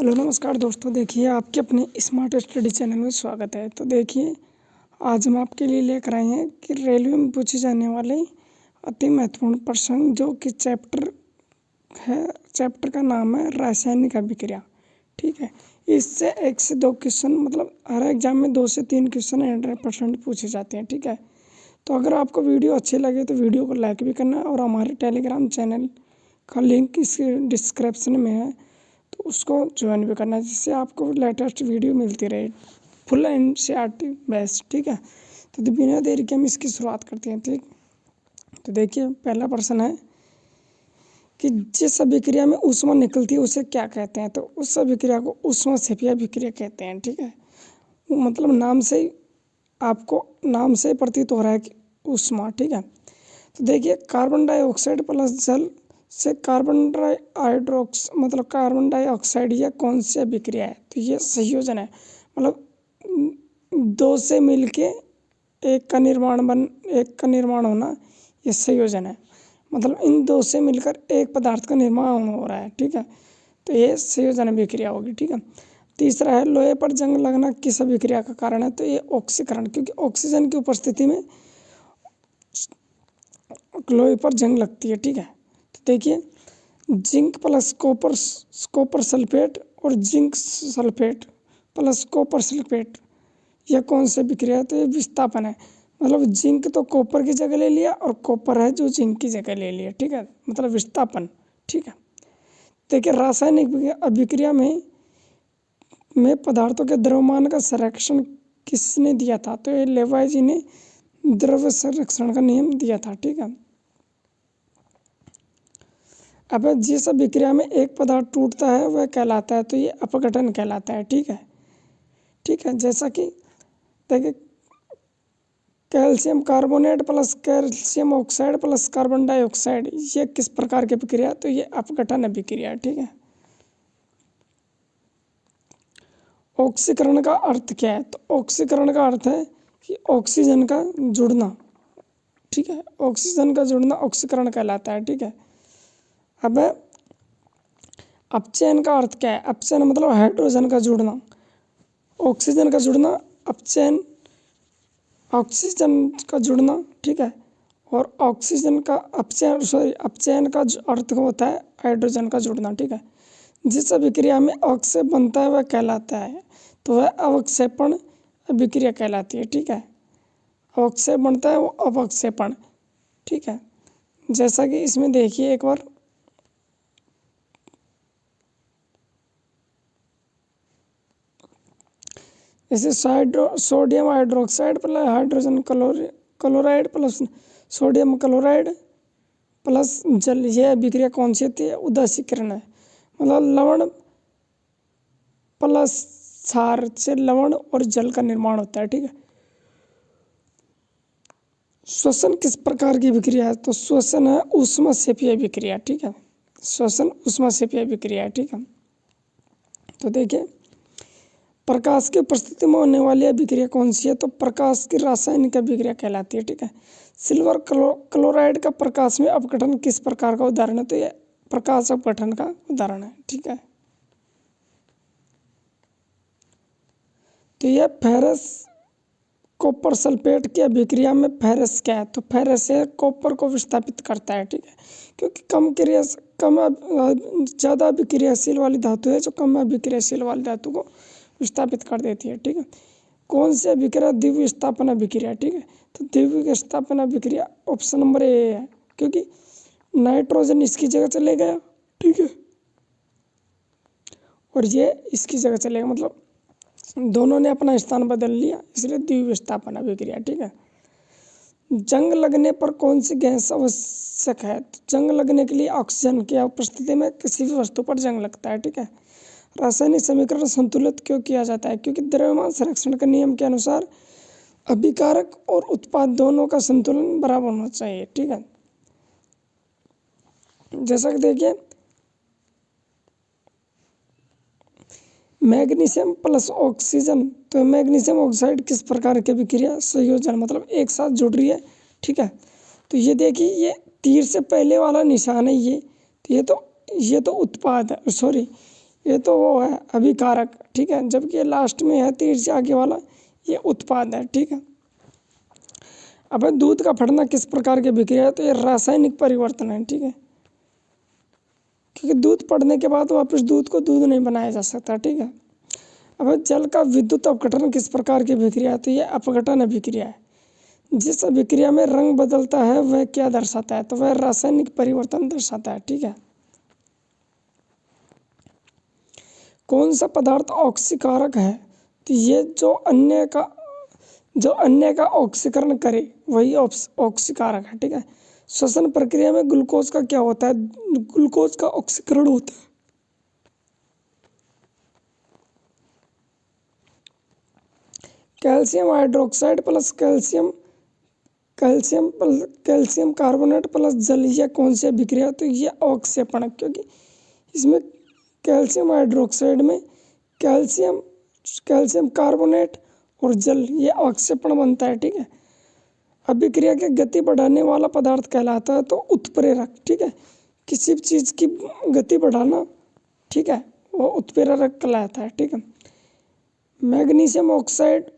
Hello नमस्कार दोस्तों, देखिए आपके अपने स्मार्ट स्टडी चैनल में स्वागत है। तो देखिए आज हम आपके लिए लेकर आए हैं कि रेलवे में पूछे जाने वाले अति महत्वपूर्ण प्रश्न जो कि चैप्टर का नाम है रासायनिक अभिक्रिया। ठीक है, इससे 1 से 2 क्वेश्चन मतलब हर एग्जाम में 2 से 3 क्वेश्चन 100% पूछे जाते हैं। ठीक है, तो अगर आपको वीडियो अच्छी लगे तो वीडियो को लाइक भी करना और हमारे टेलीग्राम चैनल का लिंक इसके डिस्क्रिप्शन में है, तो उसको ज्वाइन भी करना जिससे आपको लेटेस्ट वीडियो मिलती रहे फुल एनसीईआरटी बेस्ट। ठीक है, तो बिना देरी के हम इसकी शुरुआत करते हैं। ठीक, तो देखिए पहला प्रश्न है कि जिस अभिक्रिया में ऊष्मा निकलती है उसे क्या कहते हैं। तो उस अभिक्रिया को ऊष्माक्षेपीय अभिक्रिया कहते हैं। ठीक है, मतलब नाम से ही आपको नाम से प्रतीत हो रहा है कि ऊष्मा। ठीक है, तो देखिए कार्बन डाइऑक्साइड प्लस जल से कार्बन डाइऑक्साइड यह कौन सी अभिक्रिया है। तो ये संयोजन है, मतलब दो से मिलके एक का निर्माण होना, ये संयोजन है। मतलब इन दो से मिलकर एक पदार्थ का निर्माण हो रहा है। ठीक है, तो ये संयोजन अभिक्रिया होगी। ठीक है, तीसरा है लोहे पर जंग लगना किस अभिक्रिया का कारण है। तो ये ऑक्सीकरण, क्योंकि ऑक्सीजन की उपस्थिति में लोहे पर जंग लगती है। ठीक है, तो देखिए जिंक प्लस कॉपर सल्फेट और zinc sulphate plus copper sulphate यह कौन सी अभिक्रिया है। तो ये विस्थापन है, मतलब जिंक तो कॉपर की जगह ले लिया और कॉपर है जो जिंक की जगह ले लिया। ठीक है, मतलब विस्थापन। ठीक है, देखिए रासायनिक अभिक्रिया में पदार्थों के द्रव्यमान का संरक्षण किसने दिया था। तो ये लेवाइजी ने द्रव्य संरक्षण का नियम दिया था। ठीक है, अब जिस अभिक्रिया में एक पदार्थ टूटता है वह कहलाता है। तो ये अपघटन कहलाता है। ठीक है, ठीक है, जैसा कि देखिए calcium carbonate plus calcium oxide plus carbon dioxide ये किस प्रकार की अभिक्रिया। तो ये अपघटन अभिक्रिया है। ठीक है, ऑक्सीकरण का अर्थ क्या है। तो ऑक्सीकरण का अर्थ है कि ऑक्सीजन का जुड़ना। ठीक है, ऑक्सीजन का जुड़ना ऑक्सीकरण कहलाता है। ठीक है, अब अपचयन का अर्थ क्या है। अपचयन मतलब हाइड्रोजन का जुड़ना, ऑक्सीजन का जुड़ना अपचयन, ऑक्सीजन का जुड़ना। ठीक है, और ऑक्सीजन का अपचयन का अर्थ होता है हाइड्रोजन का जुड़ना। ठीक है, जिस अभिक्रिया में अवक्षेप बनता है वह कहलाता है। तो वह अवक्षेपण अभिक्रिया कहलाती है। ठीक है, अवक्षेप बनता है वो अवक्षेपण। ठीक है, जैसा कि इसमें देखिए एक बार जैसे sodium hydroxide plus hydrogen chloride plus sodium chloride plus जल, यह अभिक्रिया कौन सी होती है। उदासीकरण है, मतलब लवण प्लस क्षार से लवण और जल का निर्माण होता है। ठीक है, श्वसन किस प्रकार की अभिक्रिया है। तो श्वसन है ऊष्माक्षेपीय अभिक्रिया। ठीक है, श्वसन ऊष्माक्षेपीय अभिक्रिया है। ठीक है, तो देखिए प्रकाश की उपस्थिति में होने वाली अभिक्रिया कौन सी है। तो प्रकाश की रासायनिक अभिक्रिया कहलाती है। ठीक है, सिल्वर क्लोराइड का प्रकाश में अपघटन किस प्रकार का उदाहरण है। तो यह प्रकाश अपघटन का उदाहरण है। ठीक है, तो यह फेरस कॉपर सल्फेट की अभिक्रिया में फेरस क्या है। तो फेरस है कॉपर को विस्थापित करता है। ठीक है, क्योंकि ज़्यादा अभिक्रियाशील वाली धातु है जो कम अभिक्रियाशील वाली धातु को विस्थापित कर देती है। ठीक है, कौन सी अभिक्रिया द्वितीय विस्थापन अभिक्रिया। ठीक है, तो द्वितीय विस्थापन अभिक्रिया ऑप्शन नंबर ए है, क्योंकि नाइट्रोजन इसकी जगह चले गया। ठीक है, और ये इसकी जगह चलेगा, मतलब दोनों ने अपना स्थान बदल लिया, इसलिए द्वितीय विस्थापन अभिक्रिया। ठीक है, जंग लगने पर कौन सी गैस आवश्यक है। तो जंग लगने के लिए ऑक्सीजन की उपस्थिति में किसी भी वस्तु पर जंग लगता है। ठीक है, रासायनिक समीकरण संतुलित क्यों किया जाता है। क्योंकि द्रव्यमान संरक्षण के नियम के अनुसार अभिकारक और उत्पाद दोनों का संतुलन बराबर होना चाहिए। ठीक है, जैसा कि देखिए मैग्नीशियम प्लस ऑक्सीजन, तो मैग्नीशियम ऑक्साइड किस प्रकार की अभिक्रिया संयोजन, मतलब एक साथ जुड़ रही है। ठीक है, तो ये देखिए ये तीर से पहले वाला निशान है, ये तो उत्पाद है, सॉरी ये तो वो है अभिकारक, ठीक है, जबकि ये लास्ट में है तीर से आगे वाला, ये उत्पाद है, ठीक है। अब दूध का फटना किस प्रकार की विक्रिया है, तो ये रासायनिक परिवर्तन है, ठीक है, क्योंकि दूध पड़ने के बाद वापस दूध को दूध नहीं बनाया जा सकता, ठीक है। अब जल का विद्युत अपघटन किस प्रकार की विक्रिया है, तो ये अपघटन अभिक्रिया है। जिस अभिक्रिया में रंग बदलता है वह क्या दर्शाता है, तो वह रासायनिक परिवर्तन दर्शाता है, ठीक है। कौन सा पदार्थ ऑक्सीकारक है, तो ये जो अन्य का ऑक्सीकरण करे वही ऑक्सीकारक है, ठीक है। श्वसन प्रक्रिया में ग्लूकोज का क्या होता है, ग्लूकोज का ऑक्सीकरण होता है। Calcium hydroxide plus calcium carbonate plus जल, यह कौन सी अभिक्रिया, तो ये अवक्षेपण, क्योंकि इसमें कैल्शियम हाइड्रोक्साइड में कैल्शियम कार्बोनेट और जल, ये अवक्षेपण बनता है, ठीक है। अभिक्रिया की गति बढ़ाने वाला पदार्थ कहलाता है तो उत्प्रेरक, ठीक है। किसी भी चीज़ की गति बढ़ाना, ठीक है, वो उत्प्रेरक कहलाता है, ठीक है। मैग्नीशियम ऑक्साइड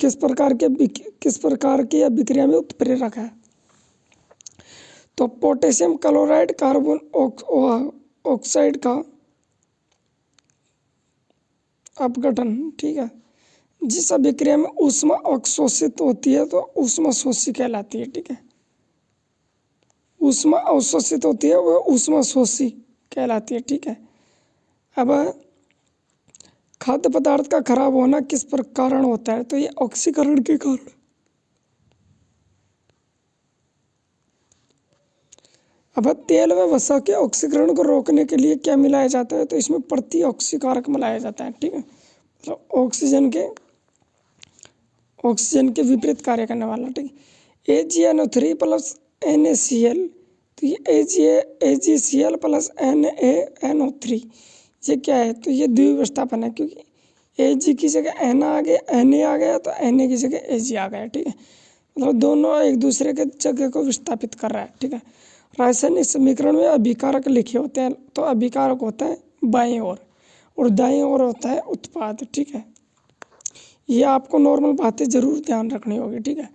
किस प्रकार की अभिक्रिया में उत्प्रेरक है, तो पोटेशियम क्लोराइड कार्बन ऑक्साइड का अपघटन, ठीक है। जिस अभिक्रिया में ऊष्मा अवशोषित होती है तो ऊष्मा शोषी कहलाती है, ठीक है। ऊष्मा अवशोषित होती है वह ऊष्मा शोषी कहलाती है, ठीक है। अब खाद्य पदार्थ का खराब होना किस पर कारण होता है, तो ये ऑक्सीकरण के कारण। अब तेल व वसा के ऑक्सीकरण को रोकने के लिए क्या मिलाया जाता है, तो इसमें प्रति ऑक्सीकारक मिलाया जाता है, ठीक है, मतलब ऑक्सीजन के विपरीत कार्य करने वाला, ठीक है। AgNO3 प्लस NaCl, तो ये AgCl प्लस NaNO3, ये क्या है, तो ये द्विविस्थापन है, क्योंकि Ag की जगह Na आ गया, Na आ गया, तो Na की जगह Ag आ गया, ठीक है, मतलब दोनों एक दूसरे के जगह को विस्थापित कर रहा है, ठीक है। रासायनिक समीकरण में अभिकारक लिखे होते हैं, तो अभिकारक होता है बाएं ओर और दाएं ओर होता है उत्पाद, ठीक है। ये आपको नॉर्मल बातें जरूर ध्यान रखनी होगी, ठीक है।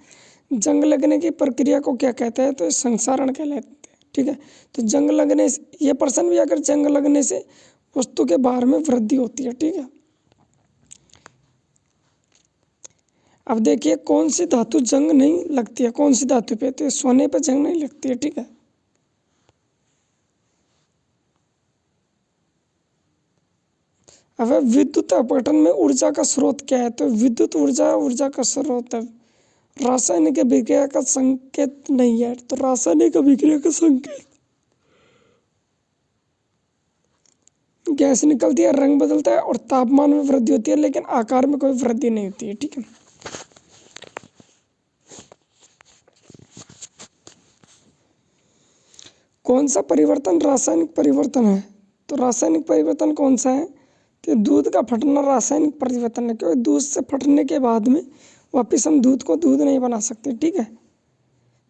जंग लगने की प्रक्रिया को क्या कहते हैं, तो संसारण कहलाते हैं, ठीक है। तो जंग लगने से, ये प्रश्न भी अगर जंग लगने से वस्तु के भार में वृद्धि होती है, ठीक है। अब देखिए कौन सी धातु जंग नहीं लगती है, कौन सी धातु पे, तो सोने पे जंग नहीं लगती है, ठीक है। अब विद्युत अपघटन में ऊर्जा का स्रोत क्या है, तो विद्युत ऊर्जा का स्रोत है। रासायनिक अभिक्रिया का संकेत नहीं है, तो रासायनिक अभिक्रिया का संकेत गैस निकलती है, रंग बदलता है और तापमान में वृद्धि होती है, लेकिन आकार में कोई वृद्धि नहीं होती है, ठीक है। कौन सा परिवर्तन रासायनिक परिवर्तन है, तो रासायनिक परिवर्तन कौन सा है, तो दूध का फटना रासायनिक परिवर्तन है, क्योंकि दूध से फटने के बाद में वापस हम दूध को दूध नहीं बना सकते, ठीक है।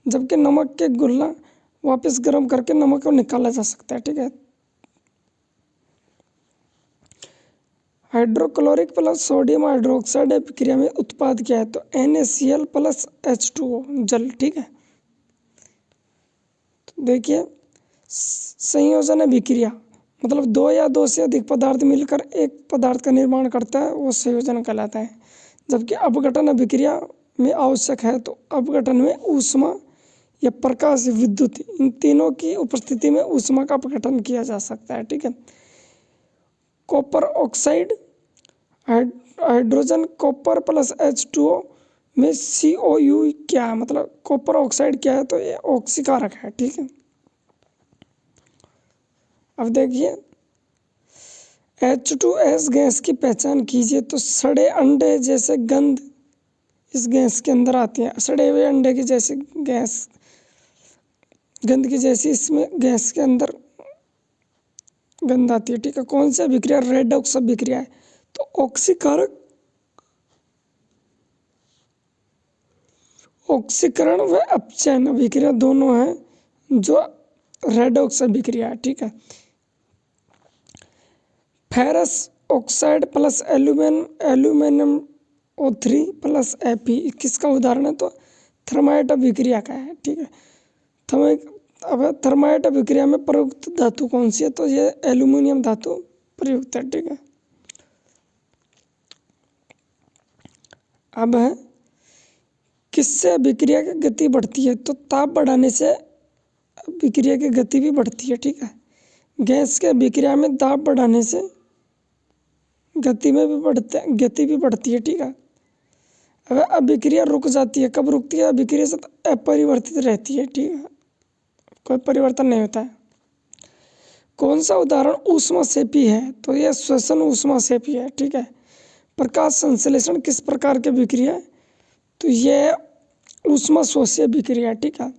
जबकि नमक के गुल्ला वापस गर्म करके नमक को निकाला जा सकता है, ठीक है। हाइड्रोक्लोरिक प्लस सोडियम हाइड्रोक्साइड अभिक्रिया में उत्पाद क्या है, तो NaCl प्लस H2O, जल, ठीक है। तो देखिए संयोजन अभिक्रिया मतलब दो या दो से अधिक पदार्थ मिलकर एक पदार्थ का निर्माण करता है, वो संयोजन कहलाता है। जबकि अपघटन अभिक्रिया में आवश्यक है, तो अपघटन में ऊष्मा या प्रकाश विद्युत, इन तीनों की उपस्थिति में ऊष्मा का अपघटन किया जा सकता है, ठीक है। Copper oxide hydrogen copper plus H2O में COU क्या है, मतलब कॉपर ऑक्साइड क्या है, तो ये ऑक्सीकारक है, ठीक है। अब देखिए H2S गैस की पहचान कीजिए, तो सड़े अंडे जैसे गंध इस गैस के अंदर आती है, सड़े हुए अंडे की जैसे गैस, गंध की जैसी इसमें गैस के अंदर गंध आती है, ठीक है। कौन सी अभिक्रिया रेडॉक्स अभिक्रिया है, तो ऑक्सीकारक, ऑक्सीकरण व अपचयन अभिक्रिया दोनों हैं जो रेडॉक्स अभिक्रिया है, ठीक है। Ferrous oxide plus aluminium O3 plus Fe किसका उदाहरण है? तो थर्माइट अभिक्रिया का है। ठीक है, अब थर्माइट अभिक्रिया में प्रयुक्त धातु कौन सी है? तो ये एल्यूमिनियम धातु प्रयुक्त है। ठीक है, अब है किससे अभिक्रिया की गति बढ़ती है? तो ताप बढ़ाने से अभिक्रिया की गति भी बढ़ती है। ठीक है, गैस के अभिक्रिया में दाब बढ़ाने से गति भी बढ़ती है। ठीक है, अब अभिक्रिया रुक जाती है, कब रुकती है? अभिक्रिया से अपरिवर्तित रहती है। ठीक है, कोई परिवर्तन नहीं होता है। कौन सा उदाहरण ऊष्माक्षेपी है? तो यह श्वसन ऊष्माक्षेपी है। ठीक है, प्रकाश संश्लेषण किस प्रकार की अभिक्रिया है? तो यह ऊष्माशोषीय अभिक्रिया। ठीक है,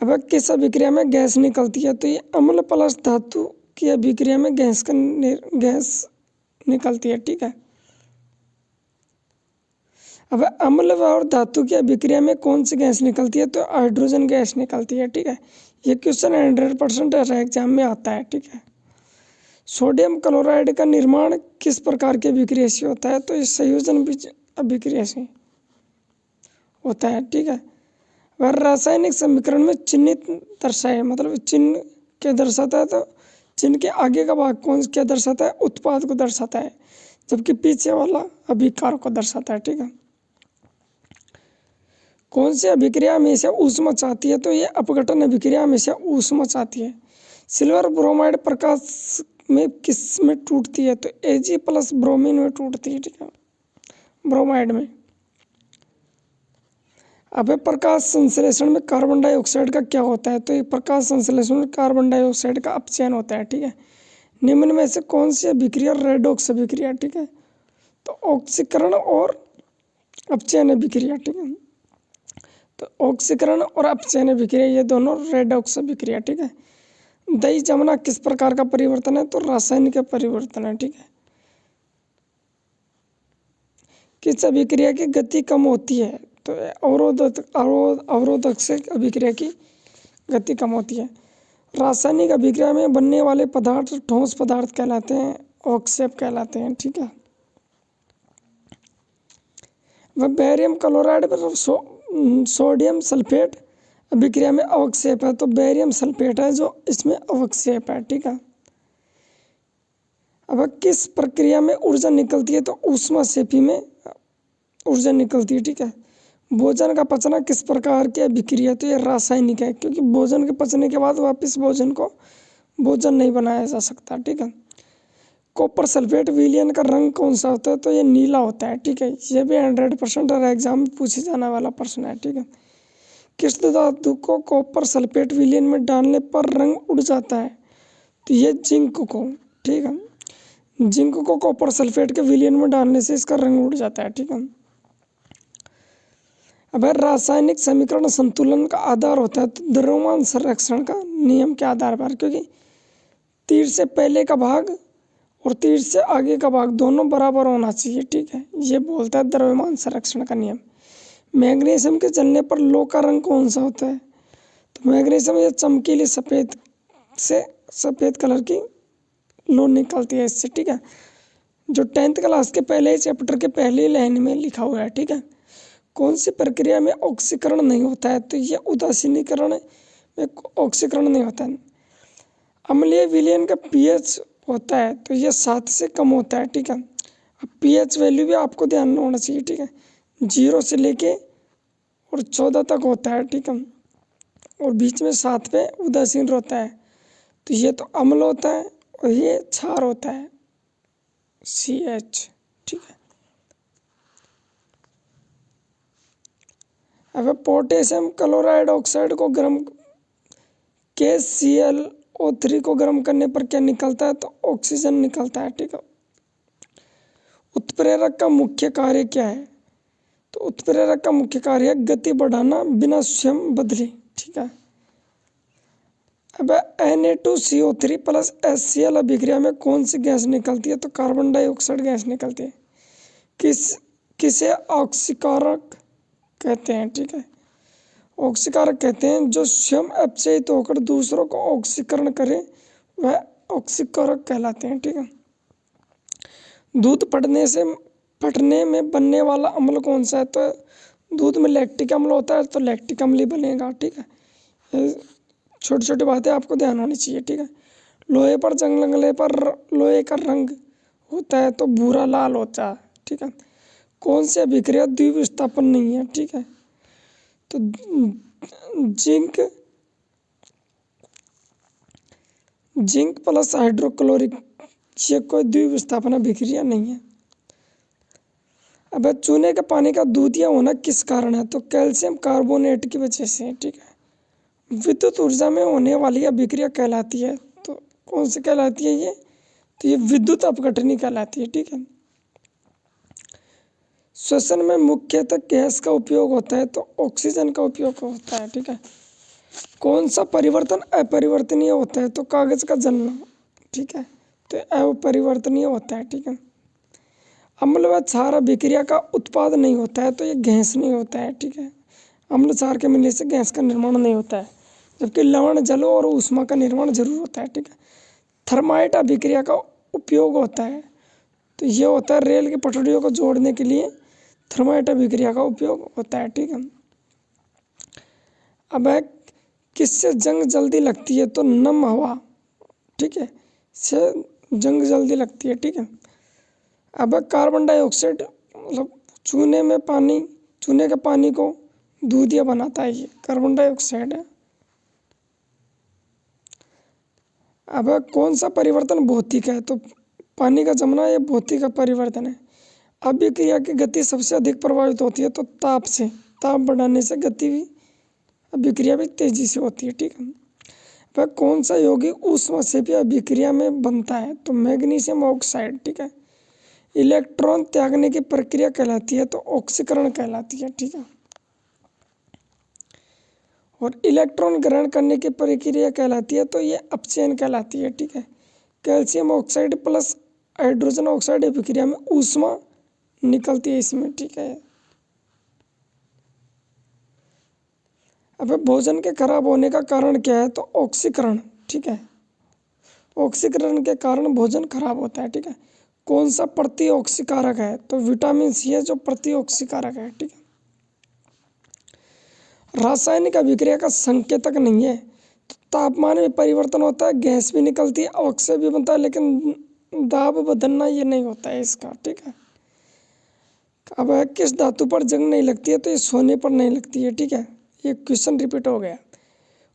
अब किस अभिक्रिया में गैस निकलती है? तो ये अम्ल प्लस धातु की अभिक्रिया में गैस निकलती है। ठीक है, अब अम्ल और धातु की अभिक्रिया में कौन सी गैस निकलती है? तो हाइड्रोजन गैस निकलती है। ठीक है, ये क्वेश्चन 100% हर एग्जाम में आता है। ठीक है, सोडियम क्लोराइड का निर्माण किस प्रकार की अभिक्रिया से होता है? तो इस संयोजन अभिक्रिया से होता है। ठीक है, वह रासायनिक समीकरण में चिन्हित दर्शाए, मतलब चिन्ह क्या दर्शाता है? तो चिन्ह के आगे का भाग कौन क्या दर्शाता है? उत्पाद को दर्शाता है, जबकि पीछे वाला अभिकार को दर्शाता है। ठीक है, कौन सी अभिक्रिया हमेशा ऊष्मा चाहती है? तो ये अपघटन अभिक्रिया हमेशा ऊष्मा चाहती है। सिल्वर ब्रोमाइड प्रकाश में किस में टूटती है? तो Ag प्लस ब्रोमीन में टूटती है। ठीक है, ब्रोमाइड में। अब प्रकाश संश्लेषण में कार्बन डाइऑक्साइड का क्या होता है? तो ये प्रकाश संश्लेषण में कार्बन डाइऑक्साइड का अपचयन होता है। ठीक है, निम्न में से कौन सी अभिक्रिया रेडॉक्स अभिक्रिया? ठीक है, तो ऑक्सीकरण और अपचयन अभिक्रिया। ठीक है, तो ऑक्सीकरण और अपचयन अभिक्रिया ये दोनों रेडॉक्स अभिक्रिया। ठीक है, दही जमना किस प्रकार का परिवर्तन है? तो रासायनिक परिवर्तन है। ठीक है, किस अभिक्रिया की गति कम होती है? तो अवरोधक से अभिक्रिया की गति कम होती है। रासायनिक अभिक्रिया में बनने वाले पदार्थ ठोस पदार्थ कहलाते हैं, अवक्षेप कहलाते हैं। ठीक है, वह बेरियम क्लोराइड पर सोडियम सल्फेट अभिक्रिया में अवक्षेप है, तो बेरियम सल्फेट है जो इसमें अवक्षेप है। ठीक है, अब किस प्रक्रिया में ऊर्जा निकलती है? तो ऊष्माक्षेपी में ऊर्जा निकलती है। ठीक है, भोजन का पचना किस प्रकार की अभिक्रिया? तो ये रासायनिक है, क्योंकि भोजन के पचने के बाद वापस भोजन नहीं बनाया जा सकता। ठीक है, कॉपर सल्फेट विलयन का रंग कौन सा होता है? तो ये नीला होता है। ठीक है, ये भी 100% हर एग्जाम में पूछे जाने वाला प्रश्न है। ठीक है, किस धातु को कॉपर सल्फेट विलयन में डालने पर रंग उड़ जाता है? तो ये जिंक को। ठीक है, जिंक को कॉपर सल्फेट के विलयन में डालने से इसका रंग उड़ जाता है। ठीक है, अब रासायनिक समीकरण संतुलन का आधार होता है, तो द्रव्यमान संरक्षण का नियम के आधार पर, क्योंकि तीर से पहले का भाग और तीर से आगे का भाग दोनों बराबर होना चाहिए। ठीक है, ये बोलता है द्रव्यमान संरक्षण का नियम। मैग्नीशियम के जलने पर लौह का रंग कौन सा होता है? तो मैग्नीशियम ये चमकीली सफ़ेद कलर की लौह निकलती है इससे। ठीक है, जो 10th क्लास के पहले चैप्टर के पहली लाइन में लिखा हुआ है। ठीक है, कौन सी प्रक्रिया में ऑक्सीकरण नहीं होता है? तो ये उदासीनीकरण में ऑक्सीकरण नहीं होता है। अम्लीय विलयन का pH होता है, तो ये 7 से कम होता है। ठीक है, अब pH वैल्यू भी आपको ध्यान में होना चाहिए। ठीक है, 0 से लेके और 14 तक होता है। ठीक है, और बीच में 7 पे उदासीन होता है, तो ये तो अम्ल होता है और ये क्षार होता है, CH। ठीक है, अब पोटेशियम क्लोराइड ऑक्साइड को गर्म KClO3 को गर्म करने पर क्या निकलता है? तो ऑक्सीजन निकलता है। ठीक है, उत्प्रेरक का मुख्य कार्य क्या है? तो उत्प्रेरक का मुख्य कार्य है गति बढ़ाना बिना स्वयं बदले। ठीक है, अब Na2CO3 प्लस HCl अभिक्रिया में कौन सी गैस निकलती है? तो कार्बन डाइऑक्साइड गैस निकलती है। किसे ऑक्सीकारक कहते हैं? ठीक है, ऑक्सीकारक कहते हैं जो स्वयं अपचयित होकर दूसरों को ऑक्सीकरण करे, वह ऑक्सीकारक कहलाते हैं। ठीक है, दूध फटने में बनने वाला अम्ल कौन सा है? तो दूध में लैक्टिक अम्ल होता है, तो लैक्टिक अम्ल ही बनेगा। ठीक है, छोटी छोटी बातें आपको ध्यान होनी चाहिए। ठीक है, लोहे पर जंग लगने पर लोहे का रंग होता है तो भूरा लाल होता है। ठीक है, कौन सी अभिक्रिया द्विविस्थापन नहीं है? ठीक है, तो जिंक प्लस हाइड्रोक्लोरिक, ये कोई द्विविस्थापन अभिक्रिया नहीं है। अब चूने के पानी का दूधिया होना किस कारण है? तो कैल्शियम कार्बोनेट की वजह से। ठीक है, विद्युत ऊर्जा में होने वाली अभिक्रिया कहलाती है, तो कौन सी कहलाती है ये? तो ये विद्युत अपघटनी कहलाती है। ठीक है, श्वसन में मुख्यतः गैस का उपयोग होता है, तो ऑक्सीजन का उपयोग होता है। ठीक है, कौन सा परिवर्तन अपरिवर्तनीय होता है? तो कागज का जलना। ठीक है, तो अपरिवर्तनीय होता है। ठीक है, अम्ल व क्षार अभिक्रिया का उत्पाद नहीं होता है, तो ये गैस नहीं होता है। ठीक है, अम्ल क्षार के मिलने से गैस का निर्माण नहीं होता है, जबकि लवण जल और ऊष्मा का निर्माण जरूर होता है। ठीक है, थर्माइट अभिक्रिया का उपयोग होता है, तो ये होता है रेल की पटरियों को जोड़ने के लिए थर्माइट अभिक्रिया का उपयोग होता है। ठीक है, अब है किससे जंग जल्दी लगती है? तो नम हवा। ठीक है, से जंग जल्दी लगती है। ठीक है, अब कार्बन डाइऑक्साइड मतलब चूने के पानी को दूधिया बनाता है, ये कार्बन डाइऑक्साइड है। अब कौन सा परिवर्तन भौतिक है? तो पानी का जमना ये भौतिक परिवर्तन है। अभिक्रिया की गति सबसे अधिक प्रभावित होती है, तो ताप से। ताप बढ़ाने से गति भी अभिक्रिया भी तेजी से होती है। ठीक है, वह कौन सा यौगिक ऊष्माक्षेपी अभिक्रिया में बनता है? तो मैग्नीशियम ऑक्साइड। ठीक है, इलेक्ट्रॉन त्यागने की प्रक्रिया कहलाती है, तो ऑक्सीकरण कहलाती है। ठीक है, और इलेक्ट्रॉन ग्रहण करने की प्रक्रिया कहलाती है, तो ये अपचयन कहलाती है। ठीक है, calcium oxide plus hydrogen oxide अभिक्रिया में ऊष्मा निकलती है इसमें। ठीक है, अब भोजन के खराब होने का कारण क्या है? तो ऑक्सीकरण। ठीक है, ऑक्सीकरण के कारण भोजन खराब होता है। ठीक है, कौन सा प्रतिऑक्सीकारक है? तो विटामिन सी है जो प्रतिऑक्सीकारक है। ठीक है, रासायनिक अभिक्रिया का संकेतक नहीं है, तो तापमान में परिवर्तन होता है, गैस भी निकलती है, ऑक्सीजन भी बनता है, लेकिन दाब बदलना ये नहीं होता है इसका। ठीक है, अब किस धातु पर जंग नहीं लगती है? तो ये सोने पर नहीं लगती है। ठीक है, ये क्वेश्चन रिपीट हो गया।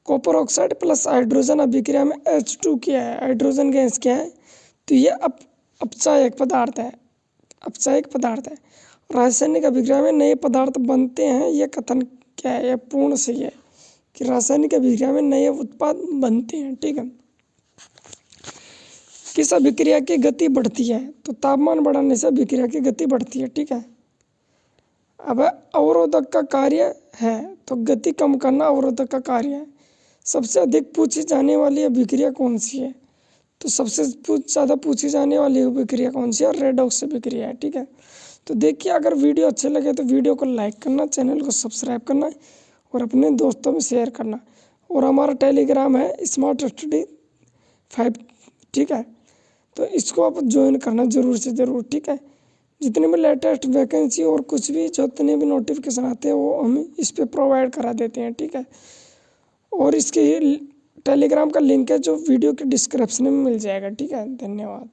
कॉपर ऑक्साइड प्लस हाइड्रोजन अभिक्रिया में H2 क्या है? हाइड्रोजन गैस क्या है? तो ये अपचायक पदार्थ है। अपचायक पदार्थ है। रासायनिक अभिक्रिया में नए पदार्थ बनते हैं, यह कथन क्या है? यह पूर्ण सही है कि रासायनिक अभिक्रिया में नए उत्पाद बनते हैं। ठीक है, किस अभिक्रिया की गति बढ़ती है? तो तापमान बढ़ाने से अभिक्रिया की गति बढ़ती है। ठीक है, अब अवरोधक का कार्य है, तो गति कम करना अवरोधक का कार्य है। सबसे अधिक पूछी जाने वाली अभिक्रिया कौन सी है? तो सबसे ज़्यादा पूछी जाने वाली अभिक्रिया कौन सी है? रेडॉक्स अभिक्रिया है। ठीक है, तो देखिए, अगर वीडियो अच्छे लगे तो वीडियो को लाइक करना, चैनल को सब्सक्राइब करना और अपने दोस्तों में शेयर करना। और हमारा टेलीग्राम है स्मार्ट स्टडी 5। ठीक है, तो इसको आप ज्वाइन करना ज़रूर से ज़रूर। ठीक है, जितने भी लेटेस्ट वैकेंसी और कुछ भी जितने भी नोटिफिकेशन आते हैं वो हम इस पर प्रोवाइड करा देते हैं। ठीक है, और इसके टेलीग्राम का लिंक है जो वीडियो के डिस्क्रिप्शन में मिल जाएगा। ठीक है, धन्यवाद।